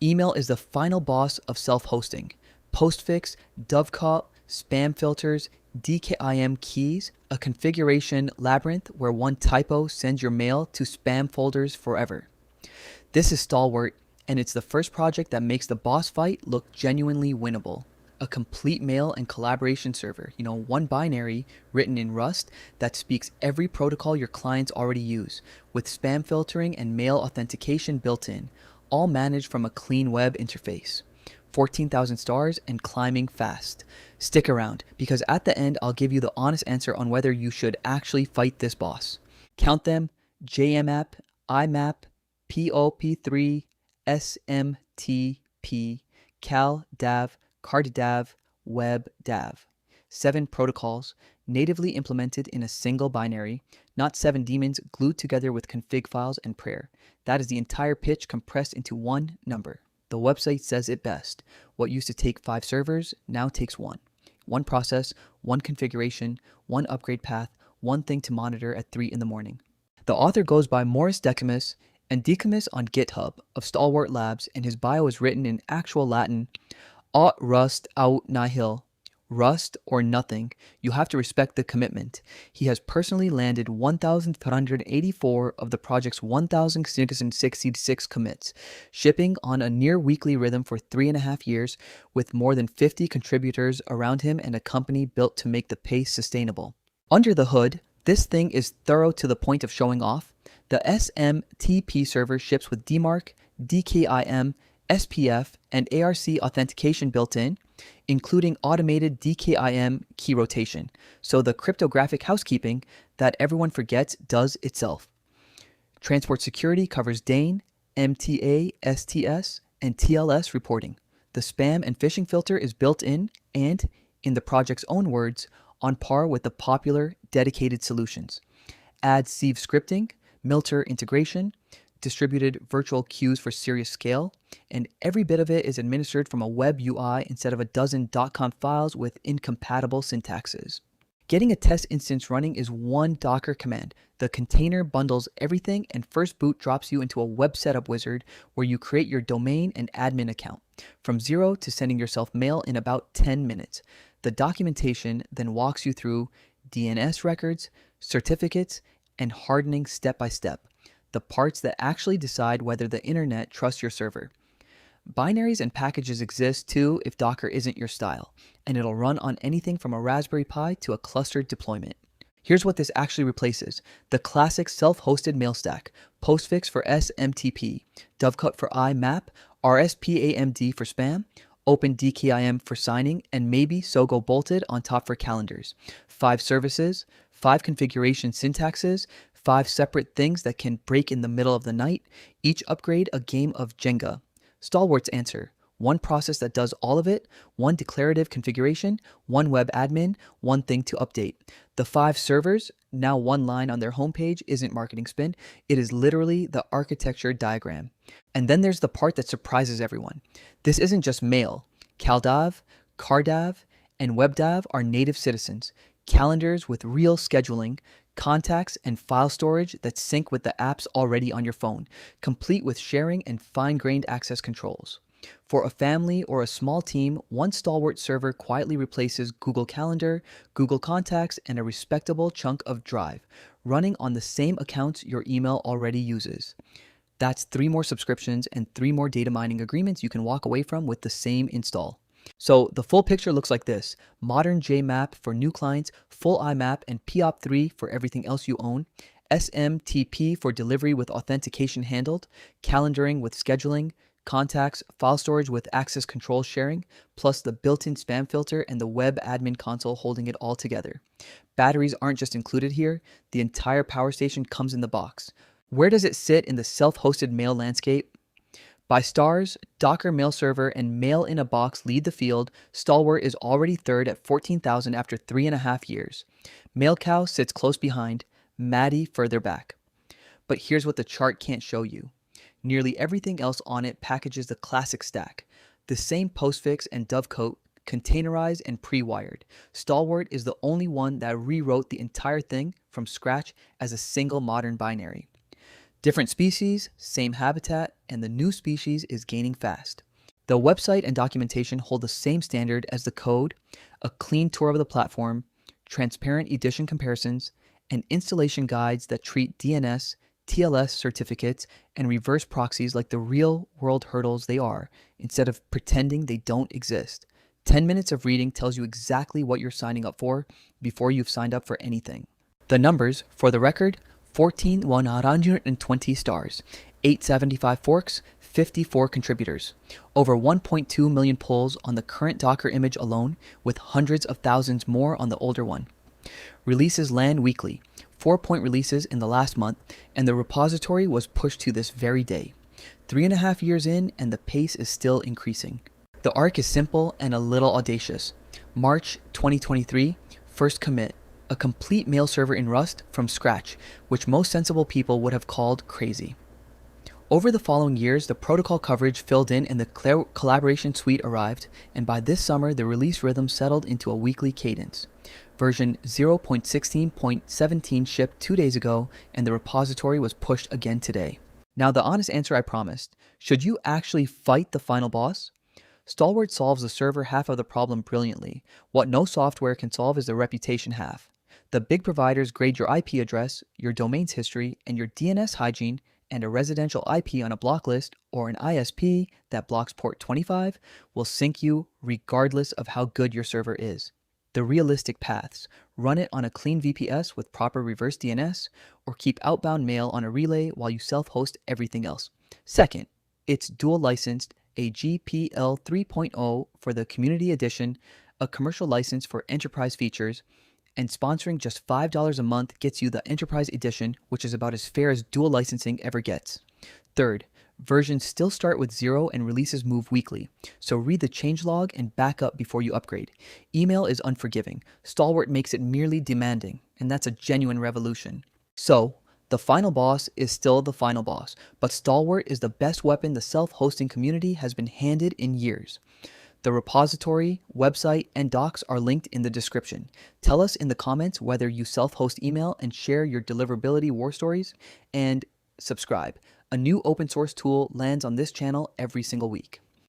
Email is the final boss of self-hosting. Postfix, dovecot, spam filters, DKIM keys, a configuration labyrinth where one typo sends your mail to spam folders forever. This is Stalwart, and it's the first project that makes the boss fight look genuinely winnable. A complete mail and collaboration server, one binary written in Rust that speaks every protocol your clients already use, with spam filtering and mail authentication built in, all managed from a clean web interface. 14,000 stars and climbing fast. Stick around, because at the end I'll give you the honest answer on whether you should actually fight this boss. Count them: JMAP, IMAP, POP3, SMTP, CalDAV, CardDAV, WebDAV. 7 protocols, natively implemented in a single binary, not 7 daemons glued together with config files and prayer. That is the entire pitch compressed into one number. The website says it best. What used to take 5 servers now takes 1. 1 process, 1 configuration, 1 upgrade path, 1 thing to monitor at 3 in the morning. The author goes by Morris Decimus and Decimus on GitHub of Stalwart Labs, and his bio is written in actual Latin: Aut Rust Aut Nihil. Rust or nothing. You have to respect the commitment. He has personally landed 1,384 of the project's 1,666 commits, shipping on a near weekly rhythm for 3.5 years, with more than 50 contributors around him and a company built to make the pace sustainable. Under the hood, this thing is thorough to the point of showing off. The SMTP server ships with DMARC, DKIM, SPF, and ARC authentication built in, including automated DKIM key rotation, so the cryptographic housekeeping that everyone forgets does itself. Transport security covers DANE, MTA, STS, and TLS reporting. The spam and phishing filter is built in and, in the project's own words, on par with the popular dedicated solutions. Add sieve scripting, Milter integration, distributed virtual queues for serious scale, and every bit of it is administered from a web UI instead of a dozen .conf files with incompatible syntaxes. Getting a test instance running is one Docker command. The container bundles everything, and first boot drops you into a web setup wizard where you create your domain and admin account, from 0 to sending yourself mail in about 10 minutes. The documentation then walks you through DNS records, certificates, and hardening step by step, the parts that actually decide whether the internet trusts your server. Binaries and packages exist too if Docker isn't your style, and it'll run on anything from a Raspberry Pi to a clustered deployment. Here's what this actually replaces: the classic self-hosted mail stack, Postfix for SMTP, Dovecot for IMAP, RSPAMD for spam, OpenDKIM for signing, and maybe Sogo bolted on top for calendars. 5 services, 5 configuration syntaxes, 5 separate things that can break in the middle of the night, each upgrade a game of Jenga. Stalwart's answer: 1 process that does all of it, 1 declarative configuration, 1 web admin, 1 thing to update. The 5 servers, now 1 line on their homepage, isn't marketing spin. It is literally the architecture diagram. And then there's the part that surprises everyone. This isn't just mail. CalDAV, CardDAV, and WebDAV are native citizens. Calendars with real scheduling, contacts, and file storage that sync with the apps already on your phone, complete with sharing and fine-grained access controls. For a family or a small team, one Stalwart server quietly replaces Google Calendar, Google Contacts, and a respectable chunk of Drive, running on the same accounts your email already uses. That's 3 more subscriptions and 3 more data mining agreements you can walk away from with the same install. So the full picture looks like this: modern JMAP for new clients, full IMAP and POP3 for everything else you own, SMTP for delivery with authentication handled, calendaring with scheduling, contacts, file storage with access control sharing, plus the built-in spam filter and the web admin console holding it all together. Batteries aren't just included here, the entire power station comes in the box. Where does it sit in the self-hosted mail landscape? By stars, Docker mail server and mail in a box lead the field. Stalwart is already third at 14,000 after 3.5 years. MailCow sits close behind, Maddie further back. But here's what the chart can't show you. Nearly everything else on it packages the classic stack. The same postfix and dovecot, containerized and pre-wired. Stalwart is the only one that rewrote the entire thing from scratch as a single modern binary. Different species, same habitat, and the new species is gaining fast. The website and documentation hold the same standard as the code, a clean tour of the platform, transparent edition comparisons, and installation guides that treat DNS, TLS certificates, and reverse proxies like the real-world hurdles they are, instead of pretending they don't exist. 10 minutes of reading tells you exactly what you're signing up for before you've signed up for anything. The numbers, for the record, 14,120 stars, 875 forks, 54 contributors, over 1.2 million polls on the current Docker image alone, with hundreds of thousands more on the older one. Releases land weekly, 4-point releases in the last month, and the repository was pushed to this very day. 3.5 years in, and the pace is still increasing. The arc is simple and a little audacious. March 2023, first commit, a complete mail server in Rust from scratch, which most sensible people would have called crazy. Over the following years, the protocol coverage filled in and the collaboration suite arrived, and by this summer, the release rhythm settled into a weekly cadence. Version 0.16.17 shipped 2 days ago, and the repository was pushed again today. Now, the honest answer I promised. Should you actually fight the final boss? Stalwart solves the server half of the problem brilliantly. What no software can solve is the reputation half. The big providers grade your IP address, your domain's history, and your DNS hygiene, and a residential IP on a block list or an ISP that blocks port 25 will sink you regardless of how good your server is. The realistic paths: run it on a clean VPS with proper reverse DNS, or keep outbound mail on a relay while you self-host everything else. Second, it's dual licensed, a GPL 3.0 for the Community Edition, a commercial license for enterprise features, and sponsoring just $5 a month gets you the Enterprise Edition, which is about as fair as dual licensing ever gets. Third, versions still start with 0 and releases move weekly, so read the changelog and back up before you upgrade. Email is unforgiving. Stalwart makes it merely demanding, and that's a genuine revolution. So, the final boss is still the final boss, but Stalwart is the best weapon the self-hosting community has been handed in years. The repository, website, and docs are linked in the description. Tell us in the comments whether you self-host email and share your deliverability war stories, and subscribe. A new open source tool lands on this channel every single week.